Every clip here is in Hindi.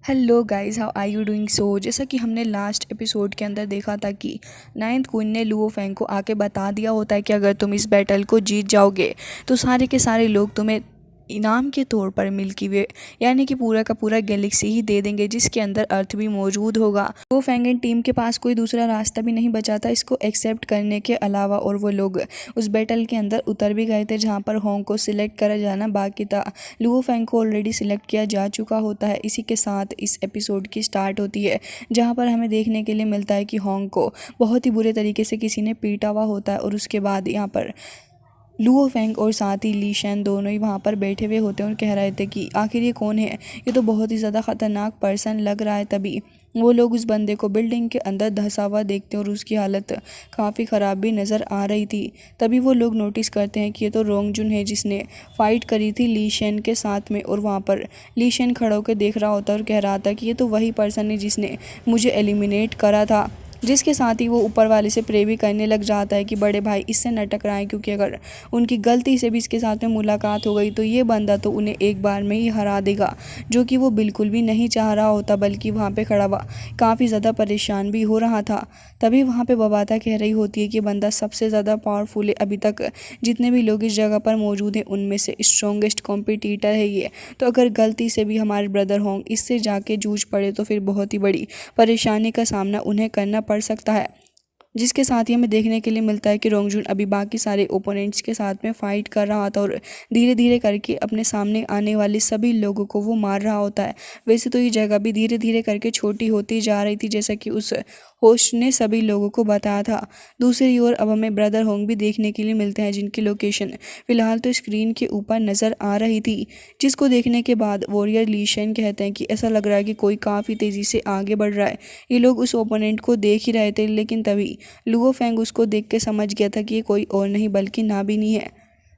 Hello guys, how are you doing. जैसा कि हमने लास्ट एपिसोड के अंदर देखा था कि नाइन्थ क्वीन ने लुओ फेंग को आके बता दिया होता है कि अगर तुम इस बैटल को जीत जाओगे तो सारे के सारे लोग तुम्हें इनाम के तौर पर मिल्की वे यानी कि पूरा का पूरा गैलेक्सी ही दे देंगे, जिसके अंदर अर्थ भी मौजूद होगा। लुओ फेंग एंड टीम के पास कोई दूसरा रास्ता भी नहीं बचा था इसको एक्सेप्ट करने के अलावा, और वो लोग उस बैटल के अंदर उतर भी गए थे जहाँ पर होंग को सिलेक्ट करा जाना बाकी था। लुओ फेंग को ऑलरेडी सिलेक्ट किया जा चुका होता है। इसी के साथ इस एपिसोड की स्टार्ट होती है जहाँ पर हमें देखने के लिए मिलता है कि होंग को बहुत ही बुरे तरीके से किसी ने पीटा हुआ होता है, और उसके बाद यहाँ पर लुओ फेंग और साथ ही ली शेन दोनों ही वहाँ पर बैठे हुए होते हैं और कह रहे थे कि आखिर ये कौन है, ये तो बहुत ही ज़्यादा ख़तरनाक पर्सन लग रहा है। तभी वो लोग उस बंदे को बिल्डिंग के अंदर धंसा हुआ देखते हैं और उसकी हालत काफ़ी ख़राब भी नज़र आ रही थी। तभी वो लोग नोटिस करते हैं कि ये तो रोंग जुन है जिसने फ़ाइट करी थी ली शेन के साथ में, और वहाँ पर ली शेन खड़ा होकर देख रहा होता है और कह रहा था कि ये तो वही पर्सन है जिसने मुझे एलिमिनेट करा था। जिसके साथ ही वो ऊपर वाले से प्रे भी करने लग जाता है कि बड़े भाई इससे न टकराएं, क्योंकि अगर उनकी गलती से भी इसके साथ में मुलाकात हो गई तो ये बंदा तो उन्हें एक बार में ही हरा देगा, जो कि वो बिल्कुल भी नहीं चाह रहा होता, बल्कि वहाँ पे खड़ा हुआ काफ़ी ज़्यादा परेशान भी हो रहा था। तभी वहाँ पे बबाता कह रही होती है कि बंदा सबसे ज़्यादा पावरफुल है, अभी तक जितने भी लोग इस जगह पर मौजूद हैं उनमें से स्ट्रॉन्गेस्ट कॉम्पिटिटर है ये, तो अगर गलती से भी हमारे ब्रदर होंग इससे जाके जूझ पड़े तो फिर बहुत ही बड़ी परेशानी का सामना उन्हें करना पड़ सकता है। जिसके साथ ही हमें देखने के लिए मिलता है कि रोंगजुन अभी बाकी सारे ओपोनेंट्स के साथ में फाइट कर रहा था और धीरे धीरे करके अपने सामने आने वाले सभी लोगों को वो मार रहा होता है। वैसे तो ये जगह भी धीरे धीरे करके छोटी होती जा रही थी, जैसा कि उस होस्ट ने सभी लोगों को बताया था। दूसरी ओर अब हमें ब्रदर होंग भी देखने के लिए मिलते हैं, जिनकी लोकेशन फिलहाल तो स्क्रीन के ऊपर नज़र आ रही थी, जिसको देखने के बाद वॉरियर ली शेन कहते हैं कि ऐसा लग रहा है कि कोई काफ़ी तेज़ी से आगे बढ़ रहा है। ये लोग उस ओपोनेंट को देख ही रहे थे, लेकिन तभी लुओ फेंग उसको देख के समझ गया था कि ये कोई और नहीं बल्कि नाबिनी है।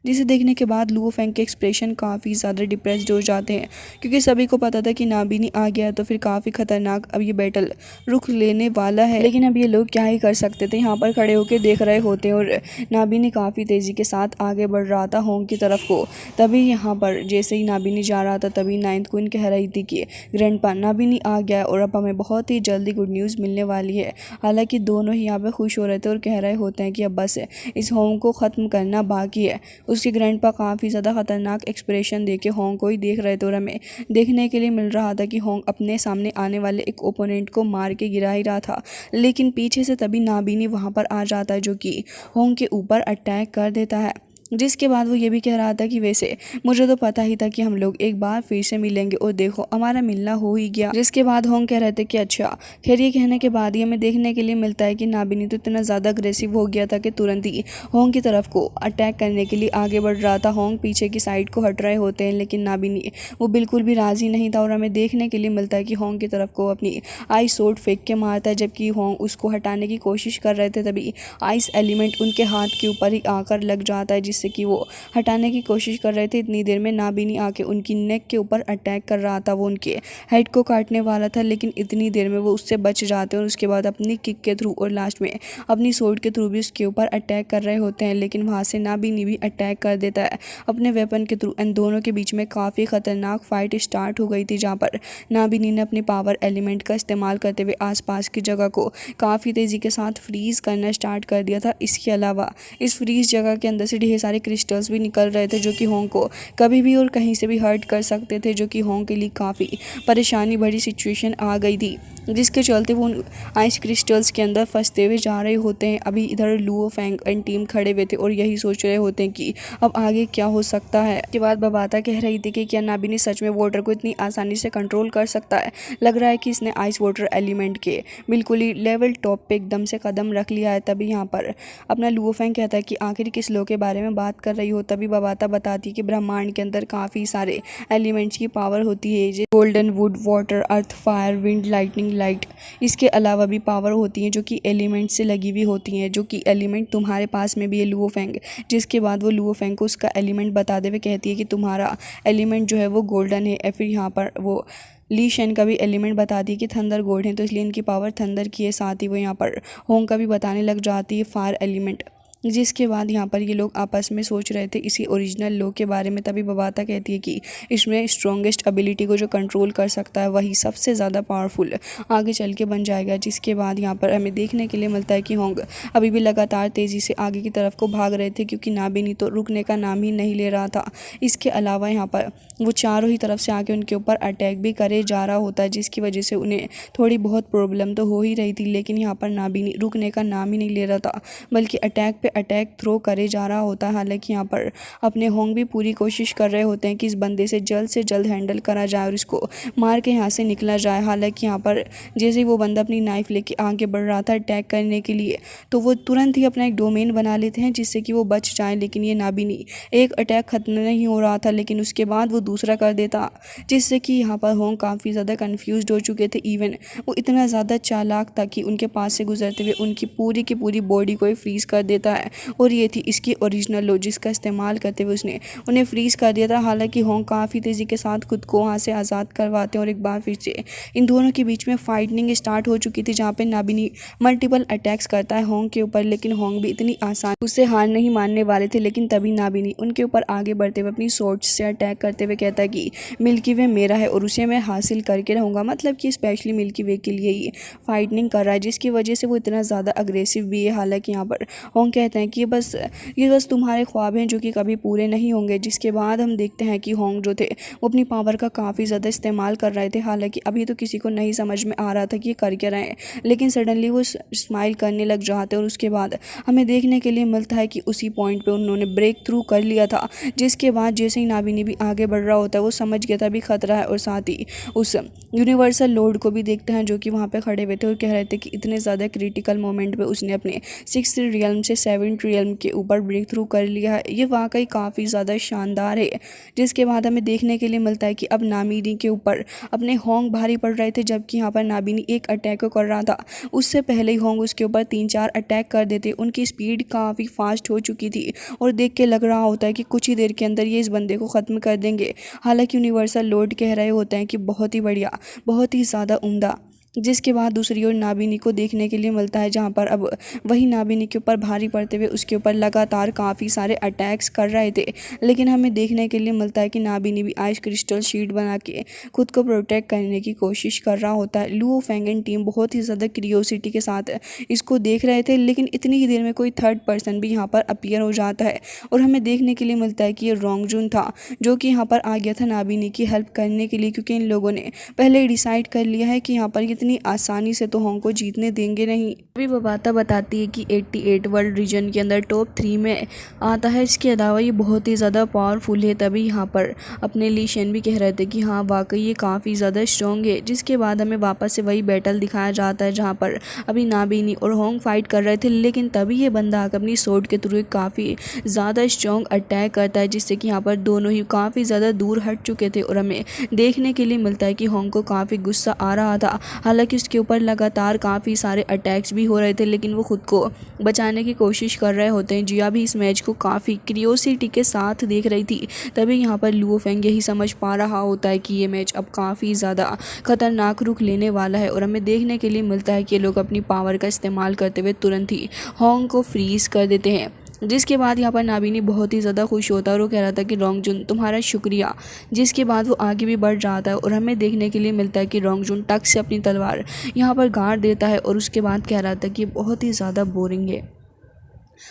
जिसे देखने के बाद लुओ फेंग के एक्सप्रेशन काफ़ी ज़्यादा डिप्रेस्ड हो जाते हैं, क्योंकि सभी को पता था कि नाबिनी आ गया है तो फिर काफ़ी ख़तरनाक अब ये बैटल रुख लेने वाला है। लेकिन अब ये लोग क्या ही कर सकते थे, यहाँ पर खड़े होकर देख रहे होते हैं और नाबिनी काफ़ी तेज़ी के साथ आगे बढ़ रहा था होंग की तरफ को। तभी यहाँ पर जैसे ही नाबिनी जा रहा था तभी नाइन्थ क्वीन कह रही थी कि ग्रैंडपा नाबिनी आ गया है और अब हमें बहुत ही जल्दी गुड न्यूज़ मिलने वाली है। हालांकि दोनों ही यहाँ पर खुश हो रहे थे और कह रहे होते हैं कि अब बस इस होंग को ख़त्म करना बाकी है। उसके ग्रैंडपा काफ़ी ज़्यादा खतरनाक एक्सप्रेशन देके होंग को ही देख रहे थे और हमें देखने के लिए मिल रहा था कि होंग अपने सामने आने वाले एक ओपोनेंट को मार के गिरा ही रहा था, लेकिन पीछे से तभी नाबिनी वहाँ पर आ जाता है जो कि होंग के ऊपर अटैक कर देता है। जिसके बाद वो ये भी कह रहा था कि वैसे मुझे तो पता ही था कि हम लोग एक बार फिर से मिलेंगे और देखो हमारा मिलना हो ही गया। जिसके बाद होंग कह रहे थे कि अच्छा। खैर ये कहने के बाद ही हमें देखने के लिए मिलता है कि नाबिनी तो इतना ज़्यादा अग्रेसिव हो गया था कि तुरंत ही होंग की तरफ को अटैक करने के लिए आगे बढ़ रहा था। होंग पीछे की साइड को हट रहे होते हैं, लेकिन नाबिनी वो बिल्कुल भी राज़ी नहीं था और हमें देखने के लिए मिलता है कि होंग की तरफ को अपनी आइस सोर्ड फेंक के मारता है, जबकि होंग उसको हटाने की कोशिश कर रहे थे। तभी आइस एलिमेंट उनके हाथ के ऊपर ही आकर लग जाता है, जिससे कि वो हटाने की कोशिश कर रहे थे। इतनी देर में नाबिनी आके उनकी नेक के ऊपर अटैक कर रहा था, वो उनके हेड को काटने वाला था, लेकिन इतनी देर में वो उससे बच जाते हैं और उसके बाद अपनी किक के थ्रू और लास्ट में अपनी सोर्ड के थ्रू भी उसके ऊपर अटैक कर रहे होते हैं। लेकिन वहाँ से नाबिनी भी अटैक कर देता है अपने वेपन के थ्रू। इन दोनों के बीच में काफ़ी खतरनाक फाइट स्टार्ट हो गई थी, जहाँ पर नाबिनी ने अपने पावर एलिमेंट का इस्तेमाल करते हुए आसपास की जगह को काफ़ी तेज़ी के साथ फ्रीज करना स्टार्ट कर दिया था। इसके अलावा इस फ्रीज जगह के अंदर से ढेर सारे क्रिस्टल्स भी निकल रहे थे, जो कि होंग को कभी भी और कहीं से भी हर्ट कर सकते थे, जो कि होंग के लिए काफ़ी परेशानी भरी सिचुएशन आ गई थी, जिसके चलते वो आइस क्रिस्टल्स के अंदर फंसते हुए जा रहे होते हैं। अभी इधर लुओ फेंग एंड टीम खड़े हुए थे और यही सोच रहे होते हैं कि अब आगे क्या हो सकता है। के बाद बबाता कह रही थी कि क्या नाबिनी सच में वाटर को इतनी आसानी से कंट्रोल कर सकता है। लग रहा है कि इसने आइस वाटर एलिमेंट के बिल्कुल ही लेवल टॉप पे एकदम से कदम रख लिया है। तभी यहाँ पर अपना लुओ फेंग कहता है कि आखिर किस लो के बारे में बात कर रही हो। तभी बबाता बताती है कि ब्रह्मांड के अंदर काफ़ी सारे एलिमेंट्स की पावर होती है, जैसे golden would, water, earth, fire, wind, lightning, light. इसके अलावा भी पावर होती हैं जो कि एलिमेंट से लगी हुई होती हैं, जो कि एलिमेंट तुम्हारे पास में भी है लुओ फेंग। जिसके बाद वो लुओ फेंग को उसका एलिमेंट बताते हुए कहती है कि तुम्हारा एलिमेंट जो है वो गोल्डन है। या फिर यहाँ पर वो ली शेन का भी एलिमेंट बताती है कि थंडर गोल्ड है, तो इसलिए इनकी पावर थंडर की है। साथ ही वो यहाँ पर होंग का भी बताने लग जाती है फायर एलिमेंट। जिसके बाद यहाँ पर ये लोग आपस में सोच रहे थे इसी ओरिजिनल लो के बारे में। तभी बबाता कहती है कि इसमें स्ट्रॉन्गेस्ट एबिलिटी को जो कंट्रोल कर सकता है वही सबसे ज़्यादा पावरफुल आगे चल के बन जाएगा। जिसके बाद यहाँ पर हमें देखने के लिए मिलता है कि होंग अभी भी लगातार तेज़ी से आगे की तरफ को भाग रहे थे, क्योंकि नाबिनी तो रुकने का नाम ही नहीं ले रहा था। इसके अलावा यहाँ पर वो चारों ही तरफ से आके उनके ऊपर अटैक भी करे जा रहा होता है, जिसकी वजह से उन्हें थोड़ी बहुत प्रॉब्लम तो हो ही रही थी। लेकिन यहाँ पर नाबिनी रुकने का नाम ही नहीं ले रहा था, बल्कि अटैक पे अटैक थ्रो करे जा रहा होता है। हालांकि यहाँ पर अपने होंग भी पूरी कोशिश कर रहे होते हैं कि इस बंदे से जल्द हैंडल करा जाए और इसको मार के यहाँ से निकला जाए। हालांकि यहाँ पर जैसे ही वो बंदा अपनी नाइफ लेके आगे बढ़ रहा था अटैक करने के लिए, तो वो तुरंत ही अपना एक डोमेन बना लेते हैं जिससे कि वो बच जाए। लेकिन ये नाबिनी एक अटैक खत्म नहीं हो रहा था, लेकिन उसके बाद वो दूसरा कर देता, जिससे कि यहाँ पर होंग काफ़ी ज़्यादा कन्फ्यूज़ हो चुके थे। इवन वो इतना ज़्यादा चालाक था कि उनके पास से गुजरते हुए उनकी पूरी की पूरी बॉडी को ही फ्रीज़ कर देता है। और ये थी इसकी ओरिजिनल लो, जिसका इस्तेमाल करते हुए उसने उन्हें फ्रीज़ कर दिया था। हालांकि होंग काफ़ी तेज़ी के साथ खुद को वहाँ से आज़ाद करवाते हैं और एक बार फिर से इन दोनों के बीच में फाइटिंग स्टार्ट हो चुकी थी, जहाँ पे नाबिनी मल्टीपल अटैक्स करता है होंग के ऊपर। लेकिन होंग भी इतनी आसान उससे हार नहीं मानने वाले थे। लेकिन तभी नाबिनी उनके ऊपर आगे बढ़ते हुए अपनी सोच से अटैक करते हुए कहता है कि मिल्की वे मेरा है और उसे मैं हासिल करके रहूँगा। मतलब कि स्पेशली मिल्की वे के लिए ही फाइटिंग कर रहा है, जिसकी वजह से वो इतना ज़्यादा अग्रेसिव भी है। हालांकि यहाँ पर होंग कहते हैं कि ये बस तुम्हारे ख्वाब हैं जो कि कभी पूरे नहीं होंगे। जिसके बाद हम देखते हैं कि होंग जो थे वो अपनी पावर का काफ़ी ज़्यादा इस्तेमाल कर रहे थे। हालांकि अभी तो किसी को नहीं समझ में आ रहा था कि ये कर क्या रहे हैं, लेकिन सडनली वो स्माइल करने लग जाते हैं और उसके बाद हमें देखने के लिए मिलता है कि उसी पॉइंट पे उन्होंने ब्रेक थ्रू कर लिया था। जिसके बाद जैसे ही नाबिनी भी आगे बढ़ रहा होता है वो समझ गया था भी खतरा है, और साथ ही उस यूनिवर्सल लॉर्ड को भी देखते हैं जो कि वहाँ पे खड़े हुए थे और कह रहे थे कि इतने ज़्यादा क्रिटिकल मोमेंट पे उसने अपने 6th रियल्म से 7th रियल्म के ऊपर ब्रेक थ्रू कर लिया है। ये वाकई काफ़ी ज़्यादा शानदार है। जिसके बाद हमें देखने के लिए मिलता है कि अब नाबिनी के ऊपर अपने होंग भारी पड़ रहे थे, जबकि यहाँ पर नाबिनी एक अटैक कर रहा था। उससे पहले ही होंग उसके ऊपर 3-4 अटैक कर देते। उनकी स्पीड काफ़ी फास्ट हो चुकी थी और देख के लग रहा होता है कि कुछ ही देर के अंदर ये इस बंदे को ख़त्म कर देंगे। हालांकि यूनिवर्सल लॉर्ड कह रहे होते हैं कि बहुत ही बढ़िया, बहुत ही ज़्यादा उम्दा। जिसके बाद दूसरी ओर नाबिनी को देखने के लिए मिलता है, जहाँ पर अब वही नाबिनी के ऊपर भारी पड़ते हुए उसके ऊपर लगातार काफ़ी सारे अटैक्स कर रहे थे। लेकिन हमें देखने के लिए मिलता है कि नाबिनी भी आइस क्रिस्टल शीट बना के खुद को प्रोटेक्ट करने की कोशिश कर रहा होता है। लुओ फेंगन टीम बहुत ही ज़्यादा क्यूरियोसिटी के साथ इसको देख रहे थे, लेकिन इतनी ही देर में कोई थर्ड पर्सन भी यहाँ पर अपीयर हो जाता है और हमें देखने के लिए मिलता है कि ये रोंगजुन था, जो कि यहाँ पर आ गया था नाबिनी की हेल्प करने के लिए, क्योंकि इन लोगों ने पहले ही डिसाइड कर लिया है कि यहाँ पर इतनी आसानी से तो होंग को जीतने देंगे नहीं। अभी बबाता बताती है कि 88 वर्ल्ड रीजन के अंदर टॉप 3 में आता है। इसके अलावा ये बहुत ही ज़्यादा पावरफुल है। तभी यहाँ पर अपने ली शेन भी कह रहे थे कि हाँ वाकई ये काफ़ी ज़्यादा स्ट्रॉन्ग है। जिसके बाद हमें वापस से वही बैटल दिखाया जाता है जहाँ पर अभी नाबिनी और होंग फाइट कर रहे थे। लेकिन तभी ये बंदा आकर अपनी सोर्ड के थ्रू काफ़ी ज़्यादा स्ट्रॉन्ग अटैक करता है, जिससे कि यहाँ पर दोनों ही काफ़ी ज़्यादा दूर हट चुके थे और हमें देखने के लिए मिलता है कि होंग को काफ़ी गुस्सा आ रहा था। हालांकि उसके ऊपर लगातार काफ़ी सारे अटैक्स भी हो रहे थे, लेकिन वो खुद को बचाने की कोशिश कर रहे होते हैं। जिया भी इस मैच को काफ़ी क्यूरियोसिटी के साथ देख रही थी। तभी यहाँ पर लुओ फेंग यही समझ पा रहा होता है कि ये मैच अब काफ़ी ज़्यादा खतरनाक रुख लेने वाला है और हमें देखने के लिए मिलता है कि ये लोग अपनी पावर का इस्तेमाल करते हुए तुरंत ही होंग को फ्रीज़ कर देते हैं। जिसके बाद यहाँ पर नाबिनी बहुत ही ज़्यादा खुश होता है और वो कह रहा था कि रोंगजुन तुम्हारा शुक्रिया। जिसके बाद वो आगे भी बढ़ जाता है और हमें देखने के लिए मिलता है कि रोंगजुन टक से अपनी तलवार यहाँ पर गाड़ देता है और उसके बाद कह रहा था कि बहुत ही ज़्यादा बोरिंग है।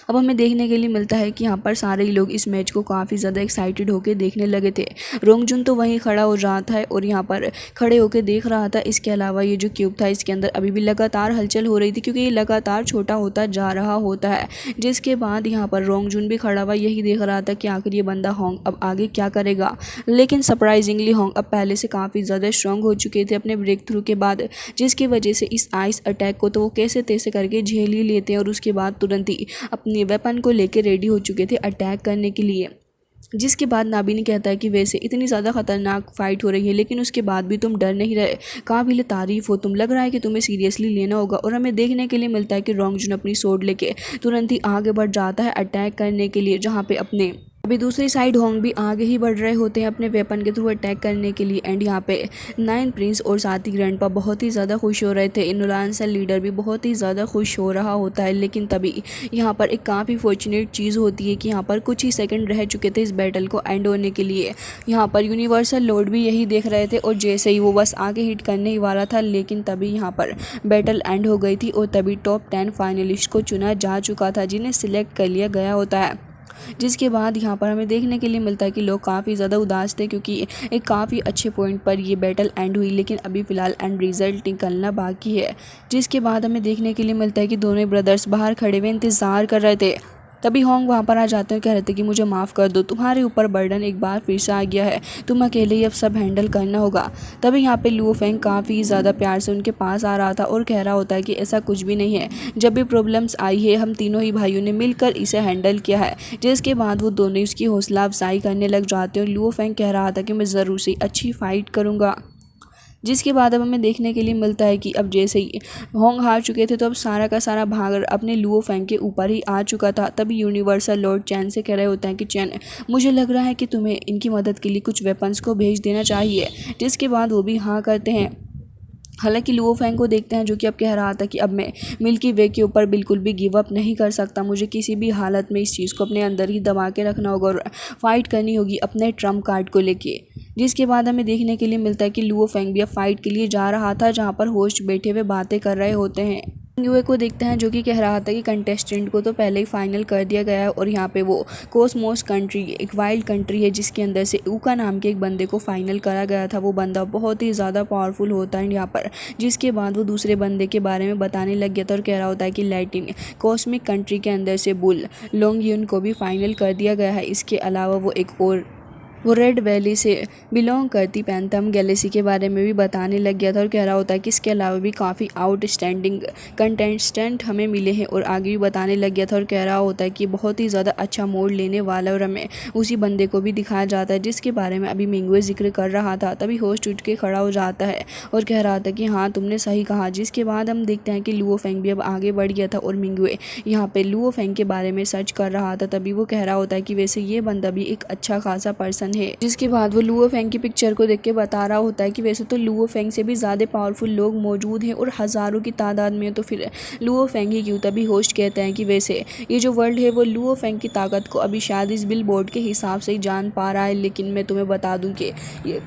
अब हमें देखने के लिए मिलता है कि यहाँ पर सारे ही लोग इस मैच को काफ़ी ज़्यादा एक्साइटेड होकर देखने लगे थे। रोंगजुन तो वहीं खड़ा हो रहा था और यहाँ पर खड़े होकर देख रहा था। इसके अलावा ये जो क्यूब था इसके अंदर अभी भी लगातार हलचल हो रही थी, क्योंकि ये लगातार छोटा होता जा रहा होता है। जिसके बाद यहाँ पर रोंगजुन भी खड़ा हुआ यही देख रहा था कि आखिर ये बंदा होंग अब आगे क्या करेगा। लेकिन सरप्राइजिंगली होंग अब पहले से काफ़ी ज़्यादा स्ट्रॉन्ग हो चुके थे अपने ब्रेक थ्रू के बाद, जिसकी वजह से इस आइस अटैक को तो वो कैसे तैसे करके झेल ही लेते हैं और उसके बाद तुरंत ही अपने वेपन को लेकर रेडी हो चुके थे अटैक करने के लिए। जिसके बाद नाबिनी कहता है कि वैसे इतनी ज़्यादा खतरनाक फाइट हो रही है, लेकिन उसके बाद भी तुम डर नहीं रहे, काबिल तारीफ़ हो तुम, लग रहा है कि तुम्हें सीरियसली लेना होगा। और हमें देखने के लिए मिलता है कि रोंगजुन अपनी सोर्ड लेके तुरंत ही आगे बढ़ जाता है अटैक करने के लिए, जहाँ पे अपने अभी दूसरी साइड होंग भी आगे ही बढ़ रहे होते हैं अपने वेपन के थ्रू अटैक करने के लिए। एंड यहाँ पे नाइन प्रिंस और साथ ही ग्रैंडपा बहुत ही ज़्यादा खुश हो रहे थे। नुलानसेल लीडर भी बहुत ही ज़्यादा खुश हो रहा होता है। लेकिन तभी यहाँ पर एक काफ़ी फॉर्चुनेट चीज़ होती है कि यहाँ पर कुछ ही सेकंड रह चुके थे इस बैटल को एंड होने के लिए। यहाँ पर यूनिवर्सल लॉर्ड भी यही देख रहे थे और जैसे ही वो बस आगे हिट करने ही वाला था, लेकिन तभी यहाँ पर बैटल एंड हो गई थी और तभी टॉप 10 फाइनलिस्ट को चुना जा चुका था, जिन्हें सिलेक्ट कर लिया गया होता है। जिसके बाद यहाँ पर हमें देखने के लिए मिलता है कि लोग काफ़ी ज़्यादा उदास थे, क्योंकि एक काफ़ी अच्छे पॉइंट पर ये बैटल एंड हुई, लेकिन अभी फ़िलहाल एंड रिज़ल्ट निकलना बाकी है। जिसके बाद हमें देखने के लिए मिलता है कि दोनों ब्रदर्स बाहर खड़े हुए इंतज़ार कर रहे थे। तभी होंग वहाँ पर आ जाते हैं, कह रहे थे कि मुझे माफ़ कर दो, तुम्हारे ऊपर बर्डन एक बार फिर से आ गया है, तुम अकेले ही अब सब हैंडल करना होगा। तभी यहाँ पे लुओ फेंग काफ़ी ज़्यादा प्यार से उनके पास आ रहा था और कह रहा होता है कि ऐसा कुछ भी नहीं है, जब भी प्रॉब्लम्स आई है हम तीनों ही भाइयों ने मिलकर इसे हैंडल किया है। जिसके बाद वो दोनों उसकी हौसला अफजाई करने लग जाते हैं और लुओ फेंग कह रहा था कि मैं ज़रूर से अच्छी फ़ाइट करूँगा। जिसके बाद अब हमें देखने के लिए मिलता है कि अब जैसे ही होंग हार चुके थे तो अब सारा का सारा भाग अपने लुओ फेंग के ऊपर ही आ चुका था। तभी यूनिवर्सल लॉर्ड चैन से कह रहे होते हैं कि चैन, मुझे लग रहा है कि तुम्हें इनकी मदद के लिए कुछ वेपन्स को भेज देना चाहिए। जिसके बाद वो भी हाँ करते हैं। हालांकि लुओ फेंग को देखते हैं जो कि अब कह रहा था कि अब मैं मिल्की वे के ऊपर बिल्कुल भी गिव अप नहीं कर सकता, मुझे किसी भी हालत में इस चीज़ को अपने अंदर ही दबा के रखना होगा और फाइट करनी होगी अपने ट्रम्प कार्ड को लेके। जिसके बाद हमें देखने के लिए मिलता है कि लुओ फेंग भी अब फाइट के लिए जा रहा था, जहाँ पर होस्ट बैठे हुए बातें कर रहे होते हैं। यूए को देखते हैं जो कि कह रहा था कि कंटेस्टेंट को तो पहले ही फाइनल कर दिया गया है और यहाँ पे वो कोसमोस कंट्री एक वाइल्ड कंट्री है जिसके अंदर से ऊका नाम के एक बंदे को फाइनल करा गया था। वो बंदा बहुत ही ज़्यादा पावरफुल होता है यहाँ पर। जिसके बाद वो दूसरे बंदे के बारे में बताने लग गया था और कह रहा होता है कि लैटिन कॉस्मिक कंट्री के अंदर से बुल लोंग यून को भी फाइनल कर दिया गया है। इसके अलावा वो रेड वैली से बिलोंग करती पैंथम गैलेक्सी के बारे में भी बताने लग गया था और कह रहा होता है कि इसके अलावा भी काफ़ी आउटस्टैंडिंग कंटेस्टेंट हमें मिले हैं और आगे भी बताने लग गया था और कह रहा होता है कि बहुत ही ज़्यादा अच्छा मोड लेने वाला और हमें उसी बंदे को भी दिखाया जाता है जिसके बारे में अभी मिंगवे जिक्र कर रहा था। तभी होस्ट उठ के खड़ा हो जाता है और कह रहा था कि हाँ तुमने सही कहा। जिसके बाद हम देखते हैं कि लुओ फेंग भी अब आगे बढ़ गया था और मिंगवे यहाँ पे लुओ फेंग के बारे में सर्च कर रहा था। तभी वो कह रहा होता है कि वैसे ये बंदा भी एक अच्छा खासा पर्सन है। जिसके बाद वो लुओ फेंग की पिक्चर को देख के बता रहा होता है कि वैसे तो लुओ फेंग से भी ज़्यादा पावरफुल लोग मौजूद हैं और हज़ारों की तादाद में, तो फिर लुओ फेंग ही क्यों। तभी होस्ट कहते हैं कि वैसे ये जो वर्ल्ड है वो लुओ फेंग की ताकत को अभी शायद इस बिल बोर्ड के हिसाब से ही जान पा रहा है, लेकिन मैं तुम्हें बता दूं कि ये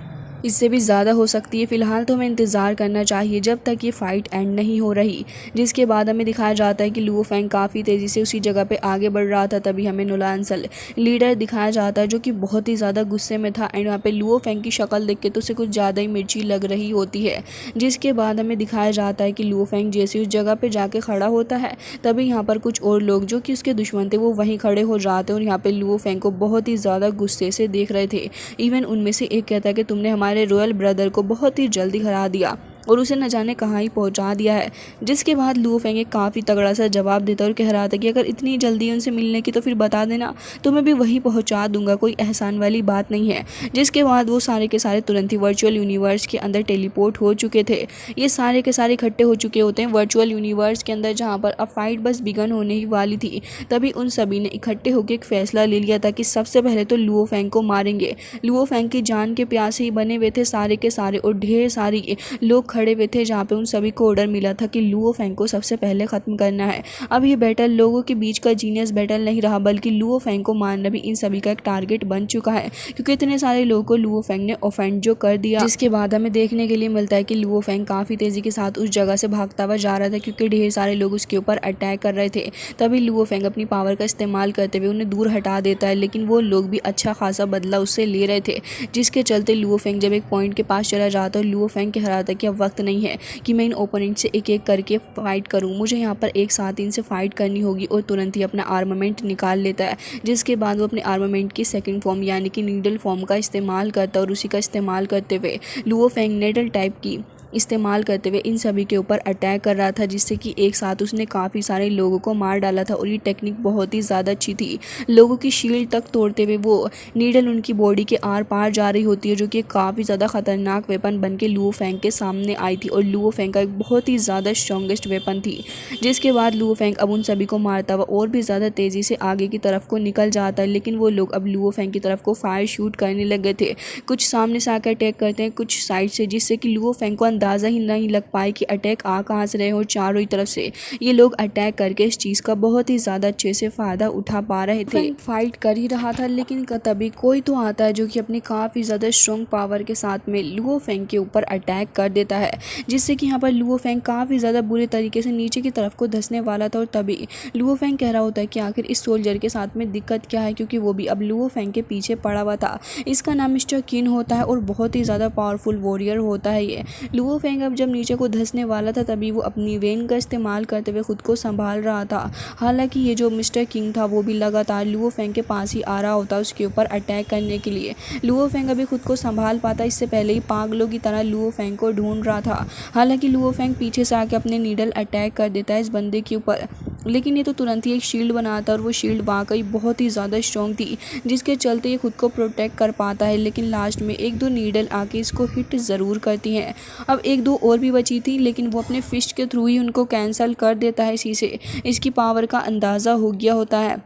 इससे भी ज़्यादा हो सकती है। फ़िलहाल तो हमें इंतज़ार करना चाहिए जब तक ये फ़ाइट एंड नहीं हो रही। जिसके बाद हमें दिखाया जाता है कि लुओ फेंग काफ़ी तेज़ी से उसी जगह पे आगे बढ़ रहा था। तभी हमें नुलानसेल लीडर दिखाया जाता है जो कि बहुत ही ज़्यादा गुस्से में था एंड यहाँ पे लुओ फेंग की शक्ल देख के तो उसे कुछ ज़्यादा ही मिर्ची लग रही होती है। जिसके बाद हमें दिखाया जाता है कि लुओ फेंग जैसे उस जगह पर जाके खड़ा होता है तभी यहाँ पर कुछ और लोग जो कि उसके दुश्मन थे वो वहीं खड़े हो जाते हैं और यहाँ पे लुओ फेंग को बहुत ही ज़्यादा गुस्से से देख रहे थे। इवन उनमें से एक कहता है कि तुमने हमारे रॉयल ब्रदर को बहुत ही जल्दी हरा दिया और उसे न जाने कहाँ ही पहुँचा दिया है। जिसके बाद लुओ फेंग एक काफ़ी तगड़ा सा जवाब देता और कह रहा था कि अगर इतनी जल्दी उनसे मिलने की तो फिर बता देना, तो मैं भी वहीं पहुँचा दूंगा, कोई एहसान वाली बात नहीं है। जिसके बाद वो सारे के सारे तुरंत ही वर्चुअल यूनिवर्स के अंदर टेलीपोर्ट हो चुके थे। ये सारे के सारे इकट्ठे हो चुके होते हैं वर्चुअल यूनिवर्स के अंदर, जहाँ पर अब फाइट बस बिगन होने ही वाली थी। तभी उन सभी ने इकट्ठे होकर एक फैसला ले लिया था कि सबसे पहले तो लुओ फेंग को मारेंगे। लुओ फेंग की जान के प्यासे ही बने हुए थे सारे के सारे और ढेर सारी लोग खड़े हुए थे, जहाँ पे उन सभी को ऑर्डर मिला था कि लुओ फेंग को सबसे पहले ख़त्म करना है। अब ये बैटल लोगों के बीच का जीनियस बैटल नहीं रहा, बल्कि लुओ फेंग को मारना भी इन सभी का एक टारगेट बन चुका है, क्योंकि इतने सारे लोगों को लुओ फेंग ने ऑफेंड जो कर दिया। जिसके बाद हमें देखने के लिए मिलता है कि लुओ फेंग काफ़ी तेज़ी के साथ उस जगह से भागता हुआ जा रहा था, क्योंकि ढेर सारे लोग उसके ऊपर अटैक कर रहे थे। तभी लुओ फेंग अपनी पावर का इस्तेमाल करते हुए उन्हें दूर हटा देता है, लेकिन वो लोग भी अच्छा खासा बदला उससे ले रहे थे। जिसके चलते लुओ फेंग जब एक पॉइंट के पास चला जाता है, लुओ फेंग कह रहा था कि अब वक्त नहीं है कि मैं इन ओपोनेंट से एक एक करके फाइट करूं, मुझे यहाँ पर एक साथ इनसे फाइट करनी होगी, और तुरंत ही अपना आर्मामेंट निकाल लेता है। जिसके बाद वो अपने आर्मामेंट की सेकंड फॉर्म यानी कि नीडल फॉर्म का इस्तेमाल करता है और उसी का इस्तेमाल करते हुए लुओ फेंग नीडल टाइप की इस्तेमाल करते हुए इन सभी के ऊपर अटैक कर रहा था, जिससे कि एक साथ उसने काफ़ी सारे लोगों को मार डाला था। और ये टेक्निक बहुत ही ज़्यादा अच्छी थी, लोगों की शील्ड तक तोड़ते हुए वो नीडल उनकी बॉडी के आर पार जा रही होती है, जो कि काफ़ी ज़्यादा खतरनाक वेपन बन के लुओ फेंग के सामने आई थी। और लुओ फेंग का एक बहुत ही ज़्यादा स्ट्रॉन्गेस्ट वेपन थी, जिसके बाद लुओ फेंग अब उन सभी को मारता हुआ और भी ज़्यादा तेज़ी से आगे की तरफ को निकल जाता है। लेकिन वो लोग अब लुओ फेंग की तरफ को फायर शूट करने लग गए थे, कुछ सामने से आकर अटैक करते हैं, कुछ साइड से, जिससे कि लुओ फेंग को अंदाज़ा ही नहीं लग पाए कि अटैक आ कहाँ से रहे हो। चारों ही तरफ से ये लोग अटैक करके इस चीज़ का बहुत ही ज़्यादा अच्छे से फ़ायदा उठा पा रहे थे। फाइट कर ही रहा था, लेकिन तभी कोई तो आता है जो कि अपनी काफ़ी ज़्यादा स्ट्रॉन्ग पावर के साथ में लुओ फेंग के ऊपर अटैक कर देता है, जिससे कि यहाँ पर लुओ फेंग काफ़ी ज़्यादा बुरे तरीके से नीचे की तरफ को धंसने वाला था। और तभी लुओ फेंग कह रहा होता है कि आखिर इस सोल्जर के साथ में दिक्कत क्या है, क्योंकि वो भी अब लुओ फेंग के पीछे पड़ा हुआ था। इसका नाम मिस्टर किन होता है और बहुत ही ज़्यादा पावरफुल वॉरियर होता है ये। लुओ फेंग अब जब नीचे को धंसने वाला था, तभी वो अपनी वेन का इस्तेमाल करते हुए खुद को संभाल रहा था। हालांकि ये जो मिस्टर किंग था वो भी लगातार लुओ फेंग के पास ही आ रहा होता उसके ऊपर अटैक करने के लिए। लुओ फेंग अभी खुद को संभाल पाता, इससे पहले ही पागलों की तरह लुओ फेंग को ढूंढ रहा था। हालांकि लुओ फेंग पीछे से आके अपने नीडल अटैक कर देता है इस बंदे के ऊपर, लेकिन ये तो तुरंत ही एक शील्ड बनाता है, और वो शील्ड वाकई बहुत ही ज़्यादा स्ट्रॉन्ग थी, जिसके चलते ये खुद को प्रोटेक्ट कर पाता है। लेकिन लास्ट में एक दो नीडल आके इसको हिट ज़रूर करती हैं। अब एक दो और भी बची थी, लेकिन वो अपने फिस्ट के थ्रू ही उनको कैंसिल कर देता है। इसी से इसकी पावर का अंदाज़ा हो गया होता है,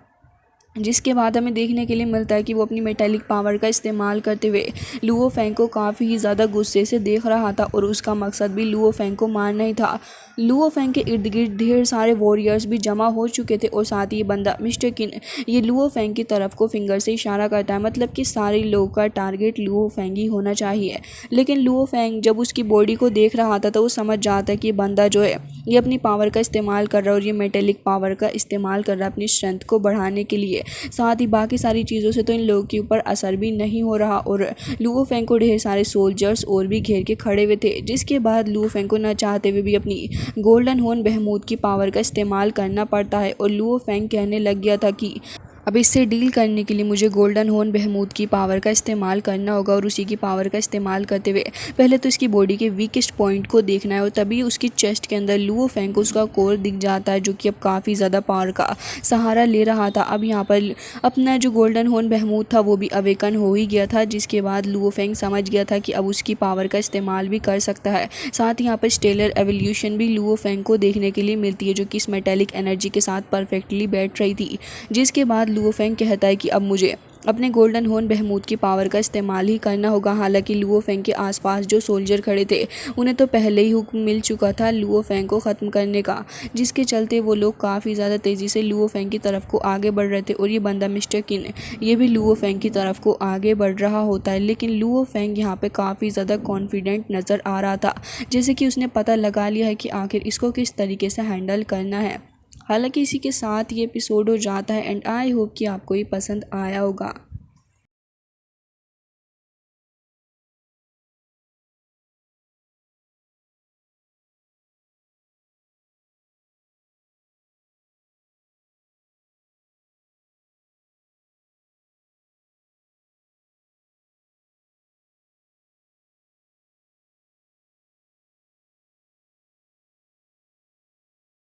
जिसके बाद हमें देखने के लिए मिलता है कि वो अपनी मेटालिक पावर का इस्तेमाल करते हुए लुओ फेंग को काफ़ी ही ज़्यादा गुस्से से देख रहा था, और उसका मकसद भी लुओ फेंग को मारना ही था। लुओ फेंग के इर्द गिर्द ढेर सारे वॉरियर्स भी जमा हो चुके थे, और साथ ही ये बंदा मिस्टर किन ये लुओ फेंग की तरफ को फिंगर से इशारा करता है, मतलब कि सारे लोगों का टारगेट लुओ फेंग ही होना चाहिए। लेकिन लुओ फेंग जब उसकी बॉडी को देख रहा था, तो वो समझ जाता है कि ये बंदा जो है ये अपनी पावर का इस्तेमाल कर रहा है, और ये मेटेलिक पावर का इस्तेमाल कर रहा है अपनी स्ट्रेंथ को बढ़ाने के लिए। साथ ही बाकी सारी चीज़ों से तो इन लोगों के ऊपर असर भी नहीं हो रहा, और लुओ फेंग को ढेर सारे सोल्जर्स और भी घेर के खड़े हुए थे। जिसके बाद लुओ फेंग को न चाहते हुए भी अपनी गोल्डन हॉर्न बहमूद की पावर का इस्तेमाल करना पड़ता है, और लुओ फेंग कहने लग गया था कि अब इससे डील करने के लिए मुझे गोल्डन हॉर्न बहमूद की पावर का इस्तेमाल करना होगा, और उसी की पावर का इस्तेमाल करते हुए पहले तो इसकी बॉडी के वीकेस्ट पॉइंट को देखना है। और तभी उसकी चेस्ट के अंदर लुओ फेंग को उसका कोर दिख जाता है, जो कि अब काफ़ी ज़्यादा पावर का सहारा ले रहा था। अब यहाँ पर अपना जो गोल्डन हॉर्न बहमूद था वो भी अवेकन हो ही गया था, जिसके बाद लुओ फेंग समझ गया था कि अब उसकी पावर का इस्तेमाल भी कर सकता है। साथ ही यहाँ पर स्टेलर एवोल्यूशन भी लुओ फेंग को देखने के लिए मिलती है, जो कि इस मेटेलिक एनर्जी के साथ परफेक्टली बैठ रही थी। जिसके बाद लुओ फेंग कहता है कि अब मुझे अपने गोल्डन हॉर्न बहमूद की पावर का इस्तेमाल ही करना होगा। हालांकि लुओ फेंग के आसपास जो सोल्जर खड़े थे उन्हें तो पहले ही हुक्म मिल चुका था लुओ फेंग को ख़त्म करने का, जिसके चलते वो लोग काफ़ी ज़्यादा तेज़ी से लुओ फेंग की तरफ को आगे बढ़ रहे थे। और ये बंदा मिस्टर किन ये भी लुओ फेंग की तरफ को आगे बढ़ रहा होता है, लेकिन लुओ फेंग यहाँ पे काफ़ी ज़्यादा कॉन्फिडेंट नज़र आ रहा था, जैसे कि उसने पता लगा लिया है कि आखिर इसको किस तरीके से हैंडल करना है। हालांकि इसी के साथ ये एपिसोड हो जाता है एंड आई होप कि आपको ये पसंद आया होगा।